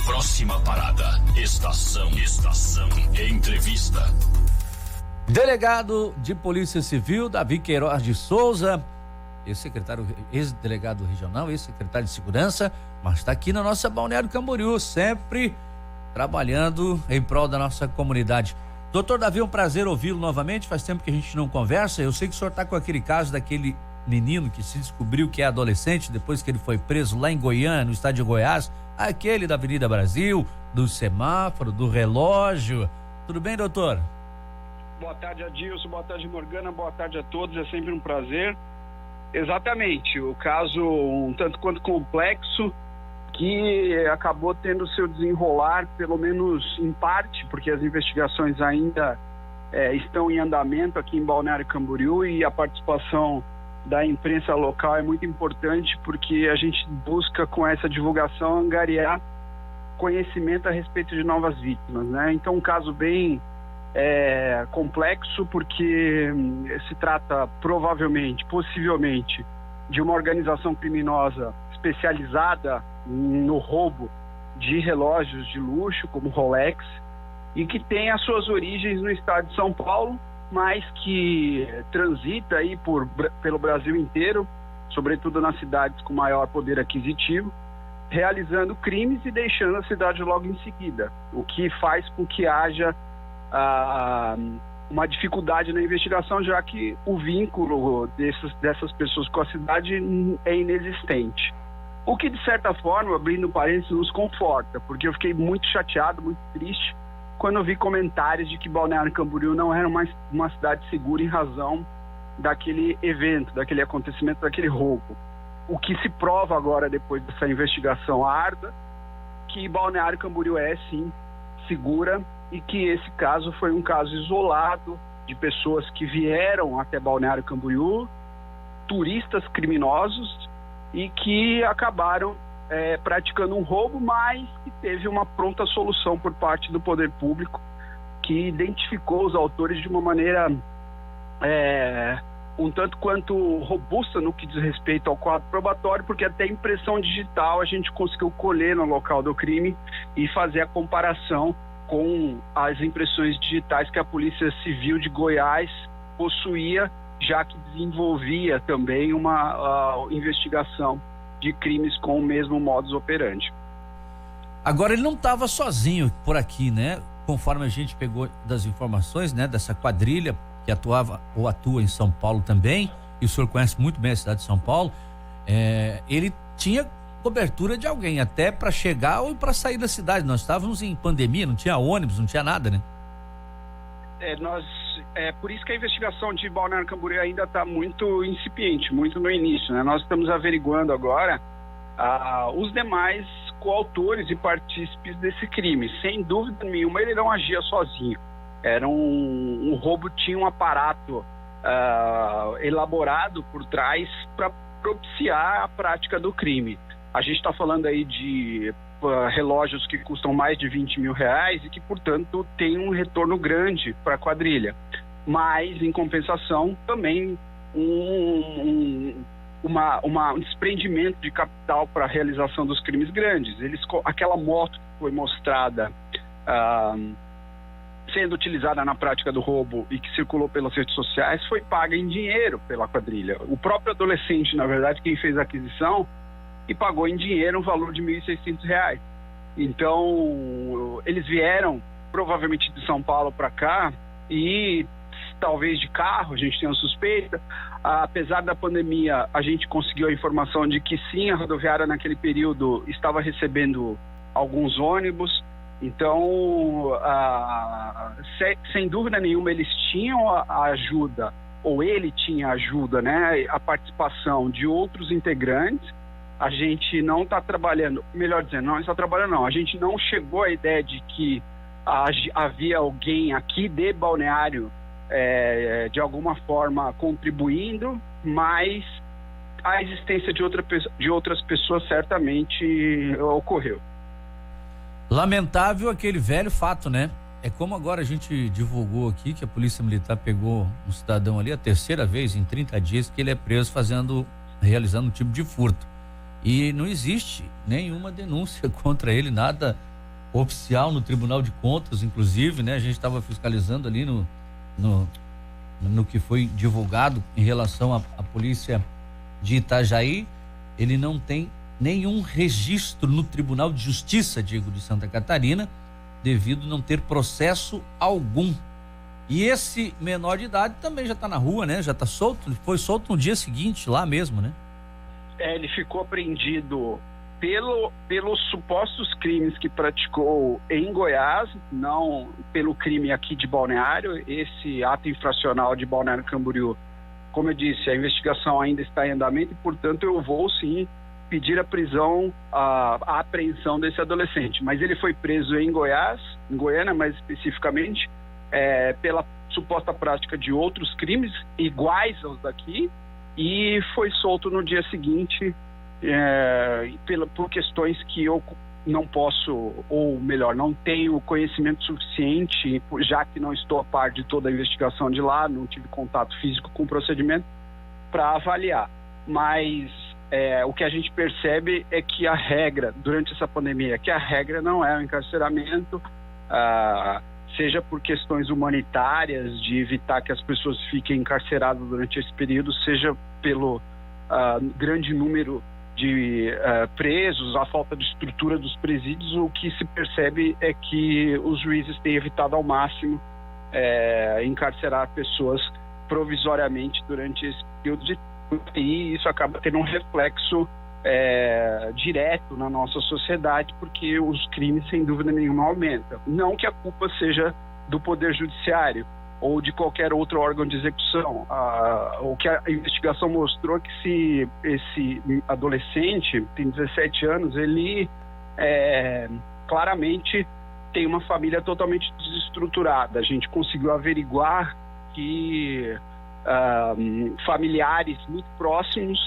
Próxima parada, estação entrevista. Delegado de Polícia Civil, Davi Queiroz de Souza, ex-delegado regional, ex-secretário de Segurança, mas está aqui na nossa Balneário Camboriú, sempre trabalhando em prol da nossa comunidade. Doutor Davi, é um prazer ouvi-lo novamente, faz tempo que a gente não conversa. Eu sei que o senhor está com aquele caso daquele menino que se descobriu que é adolescente depois que ele foi preso lá em Goiânia, no estado de Goiás, aquele da Avenida Brasil, do semáforo, do relógio. Tudo bem, doutor? Boa tarde, Adilson, boa tarde, Morgana, boa tarde a todos, é sempre um prazer. Exatamente, o caso um tanto quanto complexo, que acabou tendo seu desenrolar, pelo menos em parte, porque as investigações ainda estão em andamento aqui em Balneário Camboriú, e a participação da imprensa local é muito importante, porque a gente busca com essa divulgação angariar conhecimento a respeito de novas vítimas, né? Então, um caso bem complexo, porque se trata possivelmente, de uma organização criminosa especializada no roubo de relógios de luxo, como Rolex, e que tem as suas origens no estado de São Paulo, mas que transita aí pelo Brasil inteiro, sobretudo nas cidades com maior poder aquisitivo, realizando crimes e deixando a cidade logo em seguida, o que faz com que haja uma dificuldade na investigação, já que o vínculo dessas pessoas com a cidade é inexistente. O que, de certa forma, abrindo parênteses, nos conforta, porque eu fiquei muito chateado, muito triste, quando eu vi comentários de que Balneário Camboriú não era uma cidade segura em razão daquele evento, daquele acontecimento, daquele roubo. O que se prova agora, depois dessa investigação árdua, que Balneário Camboriú é, sim, segura, e que esse caso foi um caso isolado de pessoas que vieram até Balneário Camboriú, turistas criminosos, e que acabaram praticando um roubo, mas que teve uma pronta solução por parte do poder público, que identificou os autores de uma maneira um tanto quanto robusta no que diz respeito ao quadro probatório, porque até impressão digital a gente conseguiu colher no local do crime e fazer a comparação com as impressões digitais que a Polícia Civil de Goiás possuía, já que desenvolvia também uma investigação de crimes com o mesmo modus operandi. Agora, ele não estava sozinho por aqui, né? Conforme a gente pegou das informações, né? Dessa quadrilha que atuava ou atua em São Paulo também, e o senhor conhece muito bem a cidade de São Paulo, ele tinha cobertura de alguém, até para chegar ou para sair da cidade. Nós estávamos em pandemia, não tinha ônibus, não tinha nada, né? Por isso que a investigação de Balneário Camboriú ainda está muito incipiente, muito no início, né? Nós estamos averiguando agora os demais coautores e partícipes desse crime. Sem dúvida nenhuma, ele não agia sozinho. Era um roubo, tinha um aparato elaborado por trás para propiciar a prática do crime. A gente está falando aí de relógios que custam mais de R$20 mil e que, portanto, tem um retorno grande para a quadrilha. Mas, em compensação, também um desprendimento de capital para a realização dos crimes grandes. Aquela moto que foi mostrada sendo utilizada na prática do roubo e que circulou pelas redes sociais foi paga em dinheiro pela quadrilha. O próprio adolescente, na verdade, quem fez a aquisição, e pagou em dinheiro um valor de R$1.600. Então, eles vieram provavelmente de São Paulo para cá, e talvez de carro, a gente tem uma suspeita. Apesar da pandemia, a gente conseguiu a informação de que sim, a rodoviária naquele período estava recebendo alguns ônibus. Então, sem dúvida nenhuma, eles tinham a ajuda, ou ele tinha ajuda, né, a participação de outros integrantes. A gente não está trabalhando, melhor dizendo, não está trabalhando não, a gente não chegou à ideia de que havia alguém aqui de Balneário de alguma forma contribuindo, mas a existência de outras pessoas certamente ocorreu. Lamentável aquele velho fato, né? É como agora a gente divulgou aqui que a Polícia Militar pegou um cidadão ali a terceira vez em 30 dias que ele é preso realizando um tipo de furto. E não existe nenhuma denúncia contra ele, nada oficial no Tribunal de Contas, inclusive, né? A gente estava fiscalizando ali no que foi divulgado em relação à polícia de Itajaí. Ele não tem nenhum registro no Tribunal de Justiça, de Santa Catarina, devido a não ter processo algum. E esse menor de idade também já está na rua, né? Já está solto, ele foi solto no dia seguinte, lá mesmo, né? Ele ficou apreendido pelos supostos crimes que praticou em Goiás, não pelo crime aqui de Balneário. Esse ato infracional de Balneário Camboriú, como eu disse, a investigação ainda está em andamento e, portanto, eu vou sim pedir a prisão, a apreensão desse adolescente. Mas ele foi preso em Goiás, em Goiânia mais especificamente, pela suposta prática de outros crimes iguais aos daqui, e foi solto no dia seguinte por questões que eu não posso, ou melhor, não tenho conhecimento suficiente, já que não estou a par de toda a investigação de lá, não tive contato físico com o procedimento, para avaliar. Mas o que a gente percebe é que a regra, durante essa pandemia, que a regra não é o encarceramento, seja por questões humanitárias, de evitar que as pessoas fiquem encarceradas durante esse período, seja pelo grande número de presos, a falta de estrutura dos presídios. O que se percebe é que os juízes têm evitado ao máximo encarcerar pessoas provisoriamente durante esse período de tempo, e isso acaba tendo um reflexo direto na nossa sociedade, porque os crimes, sem dúvida nenhuma, aumentam. Não que a culpa seja do Poder Judiciário ou de qualquer outro órgão de execução. O que a investigação mostrou é que se esse adolescente tem 17 anos, ele claramente tem uma família totalmente desestruturada. A gente conseguiu averiguar que familiares muito próximos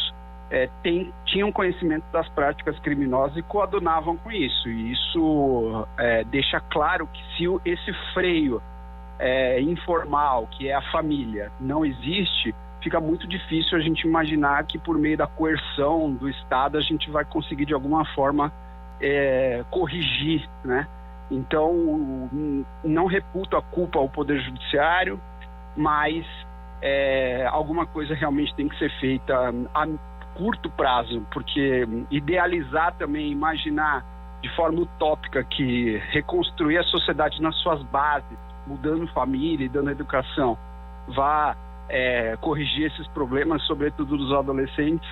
tinham conhecimento das práticas criminosas e coadunavam com isso. E isso deixa claro que se esse freio informal, que é a família, não existe, fica muito difícil a gente imaginar que por meio da coerção do Estado a gente vai conseguir de alguma forma corrigir, né? Então, não reputo a culpa ao Poder Judiciário, mas alguma coisa realmente tem que ser feita a curto prazo, porque idealizar também, imaginar de forma utópica que reconstruir a sociedade nas suas bases, mudando família e dando educação, vá corrigir esses problemas, sobretudo dos adolescentes,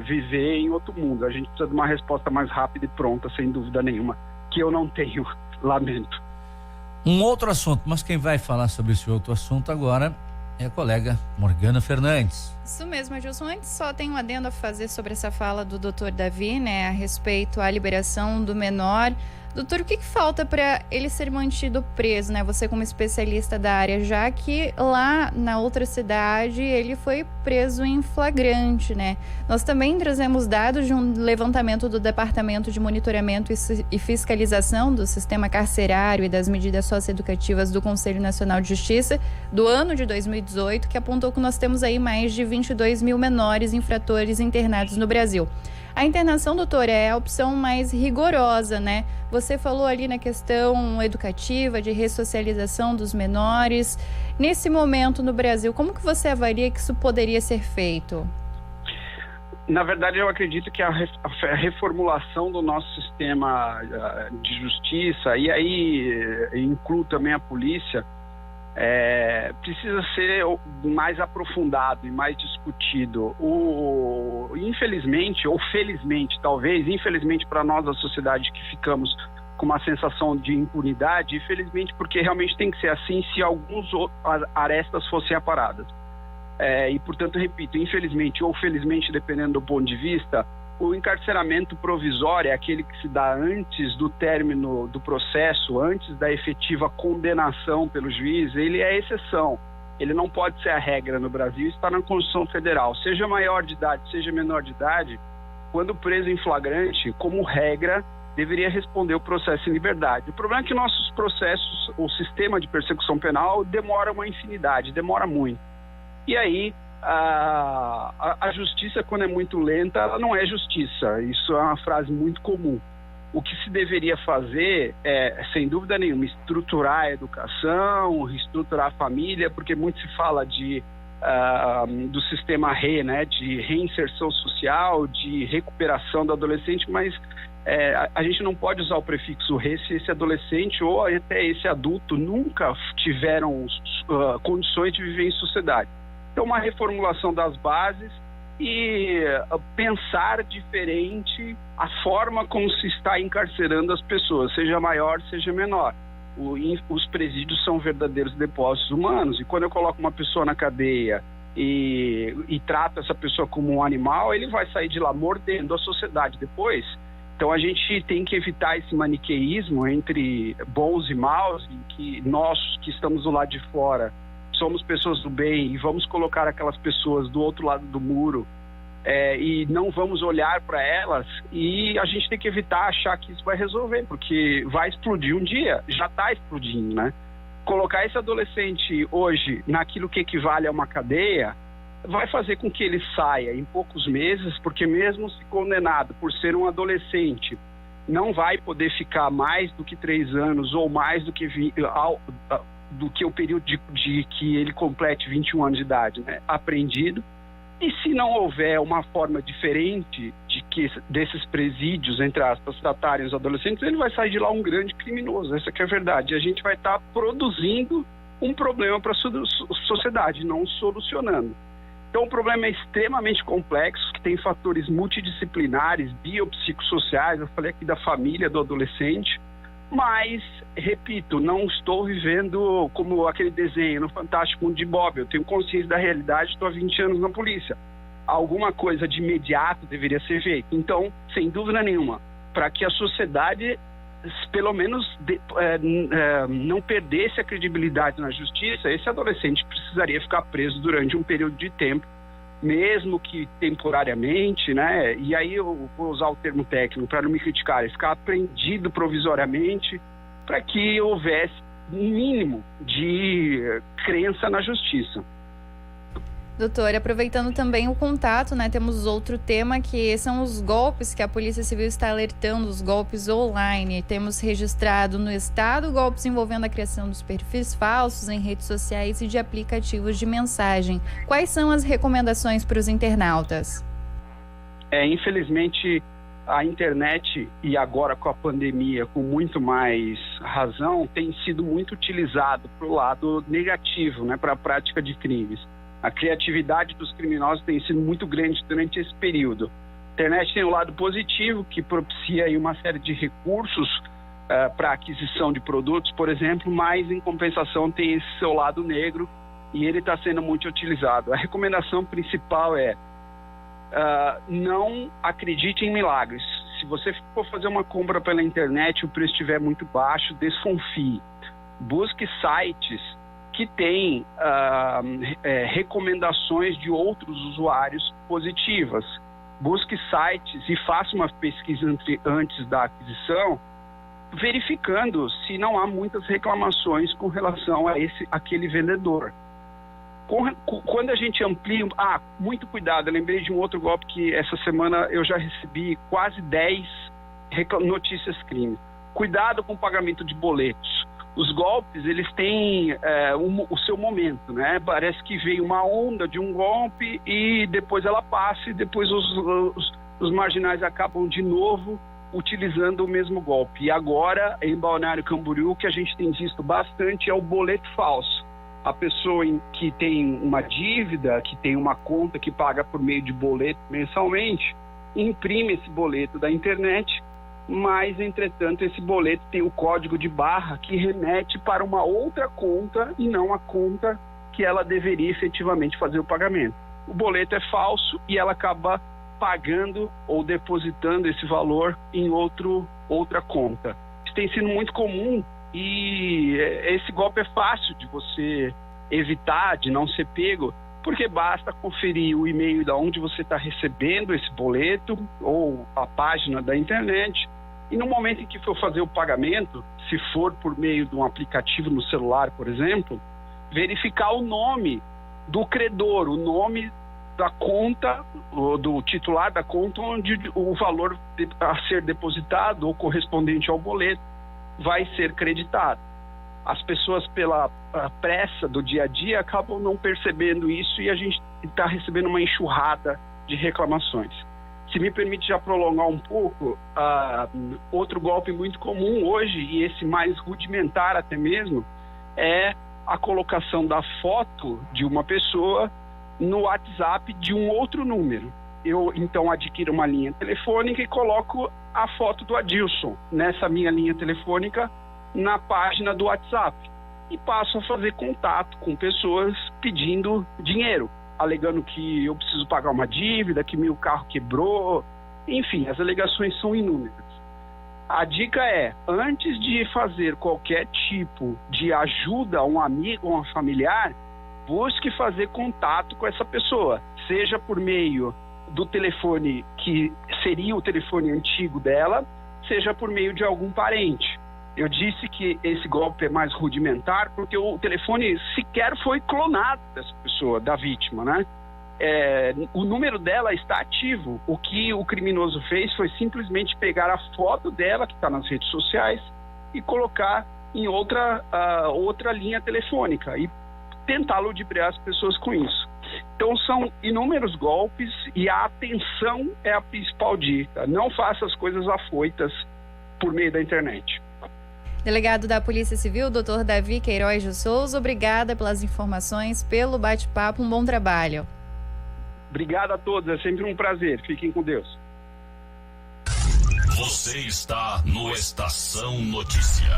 viver em outro mundo. A gente precisa de uma resposta mais rápida e pronta, sem dúvida nenhuma, que eu não tenho, lamento. Um outro assunto, mas quem vai falar sobre esse outro assunto agora é a colega Morgana Fernandes. Isso mesmo, Adilson. Antes, só tem um adendo a fazer sobre essa fala do Dr. Davi, né, a respeito à liberação do menor. Doutor, o que falta para ele ser mantido preso, né? Você como especialista da área, já que lá na outra cidade ele foi preso em flagrante, né? Nós também trazemos dados de um levantamento do Departamento de Monitoramento e Fiscalização do Sistema Carcerário e das Medidas Socioeducativas do Conselho Nacional de Justiça do ano de 2018, que apontou que nós temos aí mais de 22 mil menores infratores internados no Brasil. A internação, doutor, é a opção mais rigorosa, né? Você falou ali na questão educativa, de ressocialização dos menores. Nesse momento no Brasil, como que você avalia que isso poderia ser feito? Na verdade, eu acredito que a reformulação do nosso sistema de justiça, e aí incluo também a polícia, precisa ser mais aprofundado e mais discutido. Infelizmente, ou felizmente, talvez, infelizmente para nós da sociedade que ficamos com uma sensação de impunidade, infelizmente porque realmente tem que ser assim se alguns arestas fossem aparadas. E, portanto, repito, infelizmente ou felizmente, dependendo do ponto de vista, o encarceramento provisório é aquele que se dá antes do término do processo, antes da efetiva condenação pelo juiz. Ele é a exceção, ele não pode ser a regra no Brasil, está na Constituição Federal. Seja maior de idade, seja menor de idade, quando preso em flagrante, como regra, deveria responder o processo em liberdade. O problema é que nossos processos, o sistema de persecução penal demora uma infinidade, demora muito. E aí, a justiça, quando é muito lenta, ela não é justiça. Isso é uma frase muito comum. o que se deveria fazer é, sem dúvida nenhuma, estruturar a educação, estruturar a família, porque muito se fala do sistema né, de reinserção social, de recuperação do adolescente, mas a gente não pode usar o prefixo re se esse adolescente ou até esse adulto nunca tiveram condições de viver em sociedade. Então, uma reformulação das bases e pensar diferente a forma como se está encarcerando as pessoas, seja maior, seja menor. Os presídios são verdadeiros depósitos humanos, e quando eu coloco uma pessoa na cadeia e trato essa pessoa como um animal, ele vai sair de lá mordendo a sociedade depois. Então a gente tem que evitar esse maniqueísmo entre bons e maus, em que nós que estamos do lado de fora somos pessoas do bem e vamos colocar aquelas pessoas do outro lado do muro e não vamos olhar para elas, e a gente tem que evitar achar que isso vai resolver, porque vai explodir um dia, já está explodindo, né? Colocar esse adolescente hoje naquilo que equivale a uma cadeia vai fazer com que ele saia em poucos meses, porque mesmo se condenado por ser um adolescente, não vai poder ficar mais do que 3 anos ou mais do que o período de que ele complete 21 anos de idade, né, apreendido. E se não houver uma forma diferente desses presídios, entre aspas, tratarem os adolescentes, ele vai sair de lá um grande criminoso. Essa que é a verdade. E a gente vai estar produzindo um problema para a sociedade, não solucionando. Então o problema é extremamente complexo, que tem fatores multidisciplinares, biopsicossociais, eu falei aqui da família, do adolescente, mas, repito, não estou vivendo como aquele desenho no Fantástico Mundo de Bob. Eu tenho consciência da realidade, estou há 20 anos na polícia. Alguma coisa de imediato deveria ser feita. Então, sem dúvida nenhuma, para que a sociedade, pelo menos, não perdesse a credibilidade na justiça, esse adolescente precisaria ficar preso durante um período de tempo, mesmo que temporariamente, né? E aí eu vou usar o termo técnico para não me criticarem, ficar apreendido provisoriamente, para que houvesse um mínimo de crença na justiça. Doutor, aproveitando também o contato, né, temos outro tema que são os golpes que a Polícia Civil está alertando, os golpes online. Temos registrado no estado golpes envolvendo a criação dos perfis falsos em redes sociais e de aplicativos de mensagem. Quais são as recomendações para os internautas? Infelizmente, a internet, e agora com a pandemia, com muito mais razão, tem sido muito utilizado para o lado negativo, né, para a prática de crimes. A criatividade dos criminosos tem sido muito grande durante esse período. A internet tem um lado positivo, que propicia aí uma série de recursos para aquisição de produtos, por exemplo, mas em compensação tem esse seu lado negro e ele está sendo muito utilizado. A recomendação principal é não acredite em milagres. Se você for fazer uma compra pela internet e o preço estiver muito baixo, desconfie. Busque sites que tem recomendações de outros usuários positivas. Busque sites e faça uma pesquisa antes da aquisição, verificando se não há muitas reclamações com relação a aquele vendedor. Quando a gente amplia... muito cuidado, eu lembrei de um outro golpe que essa semana eu já recebi quase 10 notícias crime. Cuidado com o pagamento de boletos. Os golpes, eles têm o seu momento, né? Parece que veio uma onda de um golpe e depois ela passa e depois os marginais acabam de novo utilizando o mesmo golpe. E agora, em Balneário Camboriú, o que a gente tem visto bastante é o boleto falso. A pessoa que tem uma dívida, que tem uma conta que paga por meio de boleto mensalmente, imprime esse boleto da internet, mas, entretanto, esse boleto tem o código de barra que remete para uma outra conta e não a conta que ela deveria efetivamente fazer o pagamento. O boleto é falso e ela acaba pagando ou depositando esse valor em outra conta. Isso tem sido muito comum e esse golpe é fácil de você evitar, de não ser pego, porque basta conferir o e-mail de onde você está recebendo esse boleto ou a página da internet e no momento em que for fazer o pagamento, se for por meio de um aplicativo no celular, por exemplo, verificar o nome do credor, o nome da conta, do titular da conta, onde o valor a ser depositado ou correspondente ao boleto vai ser creditado. As pessoas, pela pressa do dia a dia, acabam não percebendo isso e a gente está recebendo uma enxurrada de reclamações. Se me permite já prolongar um pouco, outro golpe muito comum hoje, e esse mais rudimentar até mesmo, é a colocação da foto de uma pessoa no WhatsApp de um outro número. Eu, então, adquiro uma linha telefônica e coloco a foto do Adilson nessa minha linha telefônica na página do WhatsApp e passo a fazer contato com pessoas pedindo dinheiro, alegando que eu preciso pagar uma dívida, que meu carro quebrou, enfim, as alegações são inúmeras. A dica é, antes de fazer qualquer tipo de ajuda a um amigo ou a um familiar, busque fazer contato com essa pessoa, seja por meio do telefone que seria o telefone antigo dela, seja por meio de algum parente. Eu disse que esse golpe é mais rudimentar porque o telefone sequer foi clonado dessa pessoa, da vítima, né? O número dela está ativo. O que o criminoso fez foi simplesmente pegar a foto dela, que está nas redes sociais, e colocar em outra linha telefônica e tentar ludibriar as pessoas com isso. Então são inúmeros golpes e a atenção é a principal dica. Não faça as coisas afoitas por meio da internet. Delegado da Polícia Civil, Dr. Davi Queiroz de Souza, obrigada pelas informações, pelo bate-papo, um bom trabalho. Obrigado a todos, é sempre um prazer. Fiquem com Deus. Você está no Estação Notícia.